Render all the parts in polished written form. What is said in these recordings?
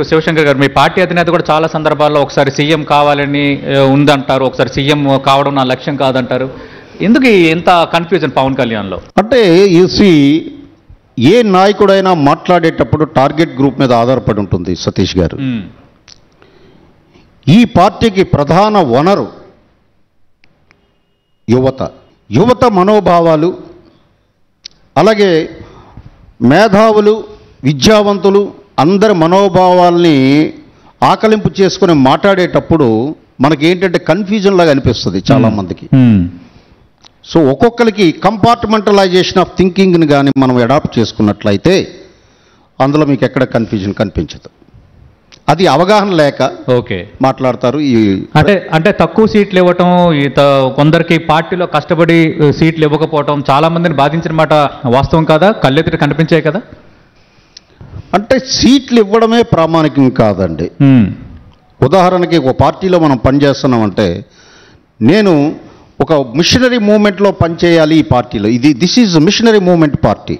శివశంకర్ గారు, మీ పార్టీ అధినేత కూడా చాలా సందర్భాల్లో ఒకసారి సీఎం కావాలని ఉందంటారు, ఒకసారి సీఎం కావడం నా లక్ష్యం కాదంటారు. ఎందుకు ఇంత కన్ఫ్యూజన్ పవన్ కళ్యాణ్లో? అంటే ఏ నాయకుడైనా మాట్లాడేటప్పుడు టార్గెట్ గ్రూప్ మీద ఆధారపడి ఉంటుంది సతీష్ గారు. ఈ పార్టీకి ప్రధాన వనరు యువత మనోభావాలు, అలాగే మేధావులు, విద్యావంతులు అందరి మనోభావాల్ని ఆకలింపు చేసుకుని మాట్లాడేటప్పుడు మనకేంటంటే కన్ఫ్యూజన్ లాగా అనిపిస్తుంది చాలామందికి. సో ఒక్కొక్కరికి కంపార్ట్మెంటలైజేషన్ ఆఫ్ థింకింగ్ని కానీ మనం అడాప్ట్ చేసుకున్నట్లయితే అందులో మీకు ఎక్కడ కన్ఫ్యూజన్ కనిపించదు. అది అవగాహన లేక మాట్లాడతారు. అంటే తక్కువ సీట్లు ఇవ్వటం, కొందరికి పార్టీలో కష్టపడి సీట్లు ఇవ్వకపోవటం చాలా మందిని బాధించిన మాట వాస్తవం కాదా? కళ్ళెత్తి కనిపించాయి కదా. అంటే సీట్లు ఇవ్వడమే ప్రామాణికం కాదండి. ఉదాహరణకి ఒక పార్టీలో మనం పనిచేస్తున్నామంటే, నేను ఒక మిషనరీ మూవ్మెంట్లో పనిచేయాలి ఈ పార్టీలో. This is missionary movement party.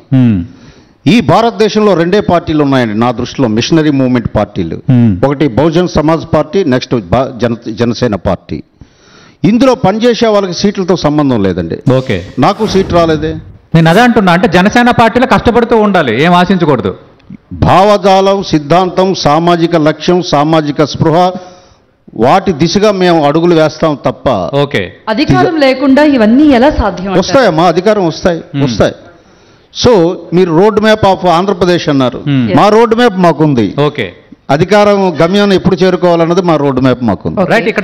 ఈ భారతదేశంలో రెండే పార్టీలు ఉన్నాయండి నా దృష్టిలో, మిషనరీ మూవ్మెంట్ పార్టీలు. ఒకటి Bahujan Samaj party, next Janasena party. ఇందులో పనిచేసే వాళ్ళకి సీట్లతో సంబంధం లేదండి. నాకు సీట్ రాలేదే. నేను అదే అంటున్నా, అంటే జనసేన పార్టీలో కష్టపడుతూ ఉండాలి, ఏం ఆశించకూడదు. భావజాలం, సిద్ధాంతం, సామాజిక లక్ష్యం, సామాజిక స్పృహ, వాటి దిశగా మేము అడుగులు వేస్తాం తప్ప అధికారం లేకుండా ఇవన్నీ ఎలా సాధ్యం? వస్తాయమ్మా, అధికారం వస్తాయి. సో మీరు రోడ్ మ్యాప్ ఆఫ్ ఆంధ్రప్రదేశ్ అన్నారు. మా రోడ్ మ్యాప్ మాకుంది. ఓకే, అధికారం గమ్యాన్ని ఎప్పుడు చేరుకోవాలన్నది మా రోడ్ మ్యాప్ మాకుంది. రైట్. ఇక్కడ